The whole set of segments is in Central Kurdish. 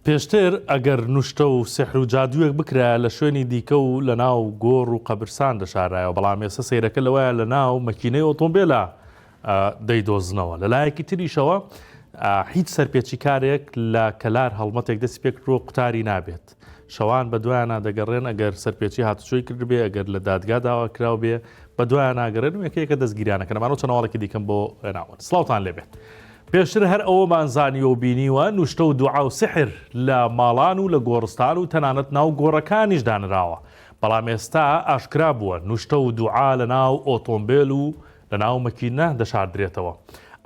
پێشتر ئەگەر نوشتە و سحر و جادوویەک بکرا لە شوێنی دیکە و لە ناو گۆڕ و قەبرستان دەشارایەوە، بەڵام ئێستا سەیرەکە لەوەیە لە ناو مەکینەی ئۆتۆمبیلە دەیدۆزنەوە. لەلایەکی تریشەوە هیچ سەرپێچی کارێک لە کەلار هەڵمەتێک دەستی پێکردۆ قوتاری نابێت. شەوان بە دوایان دەگەڕێن ئەگەر سەرپێچی هاتوچۆی کرد بێ، ئەگەر لە دادگا داوا کراو بێ بە دوایان ناگەڕێن و یەکەیەکە دەستگیرانەکە. نەمانەوە چەنەوەڵێکی دیکەم بۆ هێناون. سڵاوتان لێبێت. پێشتر هەر ئەوەمان زانیوە و بینیوە نوشتە و دوعا و سحر لە ماڵان و لە گۆڕستان و تەنانەت ناو گۆڕەکانیش دانراوە، بەڵام ئێستا ئاشکرا بووە نوشتە و دوعا لە ناو ئۆتۆمبیل و لە ناو مەکینە دەشاردرێتەوە.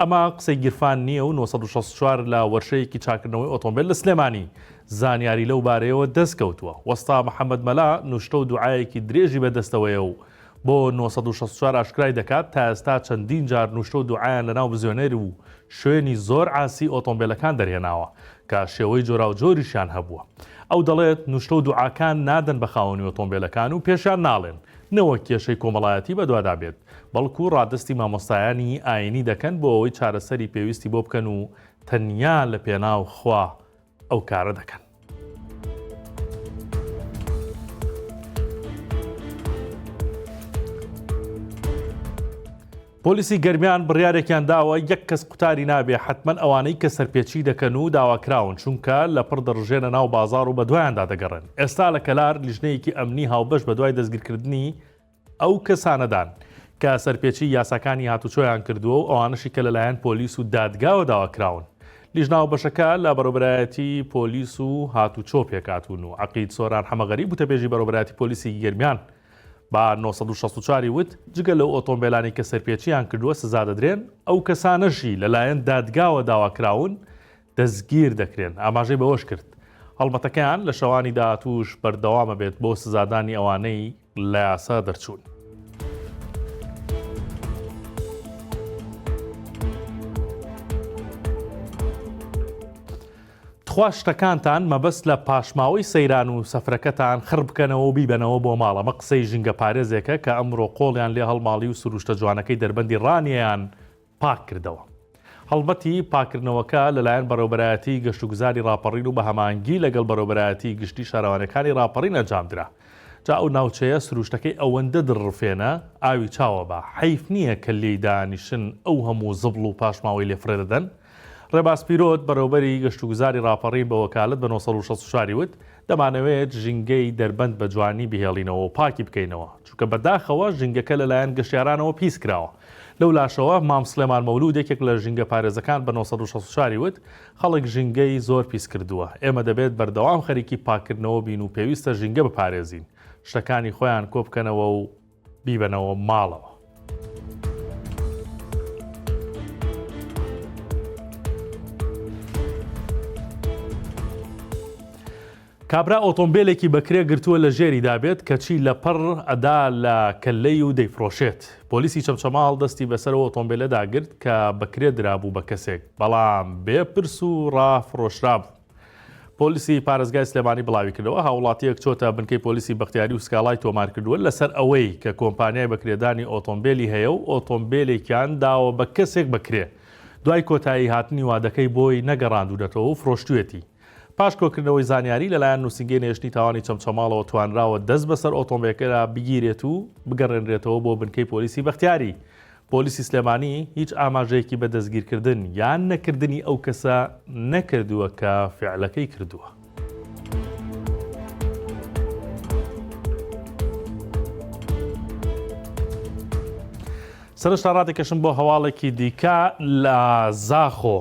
ئەمە قسەی گیرفان نییە و 1964 لە وەرشەیەکی چاکردنەوەی ئۆتۆمبیل لە سلێمانی زانیاری لەو بارەیەوە دەستکەوتووە. وەستا محەممەد مەلا نوشتە و دوعایەکی درێژی بەدەستەوەیە و بۆ 1964 ئاشکرای دەکات تا ئێستا چەندین جار نوشتە و دوعایان لە ناو بزیۆنەری و شوێنی زۆر ئاسی ئۆتۆمبیلەکان دەرهێناوە کە شێوەی جۆرا و جۆریشیان هەبووە. ئەو دەڵێت نوشتە و دوعاکان نادەن بە خاوەنی ئۆتۆمبیلەکان و پێشیان ناڵێن نەوە کێشەی کۆمەڵایەتی بەدوادا بێت، بەڵکو ڕادستی مامۆستایانی ئاینی دەکەن بۆ ئەوەی چارەسەری پێویستی بۆ بکەن و تەنیا لە پێناو خوا ئەو کارە دەکەن. پۆلیسی گەرمیان بڕیارێکیان داوە یەک کەس قوتاری نابێ حتمما ئەوانەی کە سەرپێچی دەکەن و داواکراون، چونکە لە پڕ دەڕژێنە ناو بازار و بە دوایاندا دەگەڕن. ئێستا لە کەلار لیژنەیەکی ئەمنی هاوبەش بە دوای دەستگیرکردنی ئەو کەسانەدان کە سەرپێچی یاساکانی هاتوچۆیان کردووە و ئەوانشی کە لەلایەن پۆلیس و دادگاوە داواکراون. لیژناو بەشەکە لە بەڕێوەبەرایەتی پۆلیس و هاتوچۆ پێکاتون و عەقید سۆران حەمەغەری بوتەبێژی بەڕێوەبەرایەتی پۆلیسی گەرمیان با 1964 وت جگە لەو ئۆتۆمبیلانی کە سەرپێچیان کردووە سزا دەدرێن، ئەو کەسانەشی لەلایەن دادگاوە داواکراون دەستگیر دەکرێن. ئاماژەی بەوەش کرد هەڵمەتەکەیان لە شەوانی داهاتووش بەردەوامە بێت بۆ سزادانی ئەوانەی لە یاسا دەرچوون. خوا شتەکانتان مەبەست لە پاشماوەی سەیران و سەفرەکەتان خڕ بکەنەوە و بیبەنەوە بۆ ماڵ. ئەمە قسەی ژینگە پارێزێکە کە ئەمڕۆ قۆڵیان لێ هەڵماڵی و سروشتە جوانەکەی دەربەندی ڕانیەیان پاک کردەوە. هەڵبەتی پاکردنەوەکە لەلایەن بەڕێوەبەرایەتی گەشتوگوزاری ڕاپەڕین و بە هەمانگی لەگەڵ بەڕێوەبەرایەتی گشتی شارەوانەکانی ڕاپەڕین ئەنجامدرا. جا ئەو ناوچەیە سروشتەکەی ئەوەندە دڕفێنە ئاوی چاوە بە حەیف نییە کە لێی دانیشن ئەو هەموو زبڵ و پاشماوەی لێفرێ دەدەن. ڕێباز پیرۆت بەڕێوەبەری گەشتوگوزاری ڕاپەڕین بە وەکالەت بە 1964 وت دەمانەوێت ژینگەی دەربەند بە جوانی بهێڵینەوە و پاکی بکەینەوە، چونکە بەداخەوە ژینگەکە لەلایەن گەشتیارانەوە پیس کراوە. لەو لاشەوە مام سلێمان مەولود یەکێک لە ژینگە پارێزەکان بە 1964 وت خەڵک ژینگەی زۆر پیس کردووە، ئێمە دەبێت بەردەوام خەریکی پاکردنەوە بین و پێویستە ژینگە بپارێزین، شتەکانی خۆیان کۆ بکەنەوە و بیبەنەوە ماڵەوە. کابرا ئۆتۆمبیلێکی بەکرێ گرتووە لە ژێری دابێت کەچی لە پڕ ئەدا لە کەلەی و دەیفرۆشێت. پۆلیسی چەمچەماڵ دەستی بەسەرەوە ئۆتۆمبیلەدا گرت کە بەکرێ درابوو بە کەسێک، بەڵام بێپرس و ڕافرۆشرا بوو. پۆلیسی پارێزگای سلێمانی بڵاوی کردەوە هاوڵاتیەک چۆتە بنکەی پۆلیسی بەختیاری و سکاڵای تۆمار کردووە لەسەر ئەوەی کە کۆمپانیای بەکرێدانی ئۆتۆمبیلی هەیە و ئۆتۆمبیلێکیان داوە بە کەسێک بەکرێ، دوای کۆتایی هاتنی وادەکەی بۆی نەگەڕاندوونەتەوە و فرۆشتوێتی. پاش کۆکردنەوەی زانیاری لەلایەن نووسینگەی نێشتنی تاوانی چەمچەماڵەوە توانراوە دەست بەسەر ئۆتۆمبیلەکەدا بگیرێت و بگەڕێنرێتەوە بۆ بنکەی پۆلیسی بەختیاری. پۆلیسی سلێمانی هیچ ئاماژەیەکی بە دەستگیرکردن یان نەکردنی ئەو کەسە نەکردووە کە فعلەکەی کردووە. سەرنجتا ڕادێکەشم بۆ هەواڵێکی دیکە لە زاخۆ.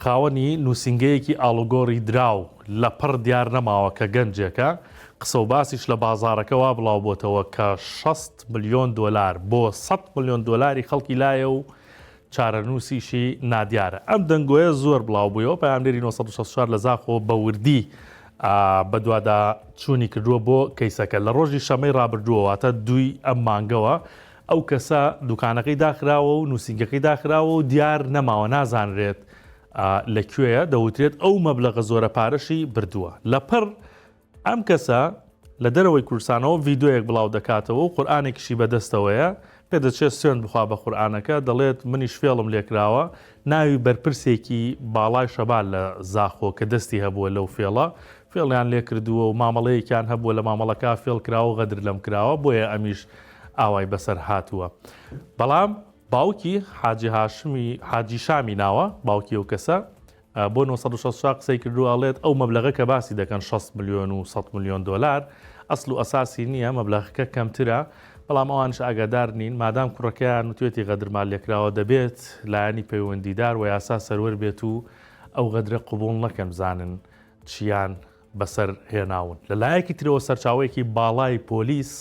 خاوەنی نووسینگەیەکی ئاڵوگۆڕی دراو لە پڕ دیار نەماوە کە گەنجێکە، قسە و باسیش لە بازارەکەەوە بڵاو بۆتەوە کە 60 ملیۆن دۆلار بۆ 100 ملیۆن دۆلاری خەڵکی لایە و چارەنووسیشی نادیارە. ئەم دەنگۆیە زۆر بڵاو بوویەوە پەیامنێری 1964 لە زاخۆ بە وردی بەدوادا چوونی کردووە بۆ کەیسەکە. لە ڕۆژی شەمەی ڕابردووەواتە دوی ئەم مانگەوە ئەو کەسە دوکانەکەی داخراوە و نووسینگەکەی داخراوە و دیار نەماوە نازانرێت لەکوێیە، دەوترێت ئەو مەبلەغە زۆرە پارەشی بردووە. لە پڕ ئەم کەسە لە دەرەوەی کوردستانەوە ڤیدۆیەک بڵاو دەکاتەوە و قورئانێکیشی بەدەستەوەیە پێدەچێت سوێن بخوا بە قورئانەکە دەڵێت منیش فێڵم لێکراوە ناوی بەرپرسێکی باڵای شەبال لە زاخۆ کە دەستی هەبووە لەو فێڵە فێڵیان لێ کردووە و مامەڵەیەکیان هەبووە لە مامەڵەکە فێڵ کراوە غەدر لەم کراوە بۆیە ئەمیش ئاوای بەسەر هاتووە بەڵام باوکی حاجی شامی ناوە باوکی ئەو کەسە بۆ 1960 قسەی کردو ئاڵێت ئەو مەبلەغە کە باسی دەکەن 6 ملیۆن و 100 ملیۆن دلار ئەسڵ و ئەساسی نییە مەبلەغەکە کەمترە بەڵام ئەوانش ئاگادار نین مادام کوڕەکەیان وتوێتی غەدرمان لێکراوە دەبێت لایەنی پەیوەندیدار و یاسا سەروەر بێت و ئەو غەدرە قبوڵ نەکەن بزانن چیان بەسەر هێناون لەلایەکی ترەوە سەرچاوەیەکی باڵای پۆلیس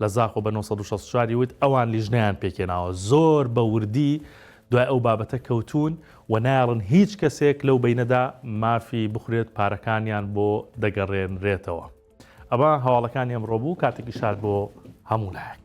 لە زاخۆ بە 1964 وت ئەوان لیژنەیان پێکێناوە زۆر بە وردی دوای ئەو بابەتە کەوتون و ناڵن هیچ کەسێک لەو بینەدا مافی بخورێت پارەکانیان بۆ دەگەڕێنرێتەوە ئەمە هەواڵەکانی ئەمڕۆ بوو کاتێکی شار بۆ هەموو لایەک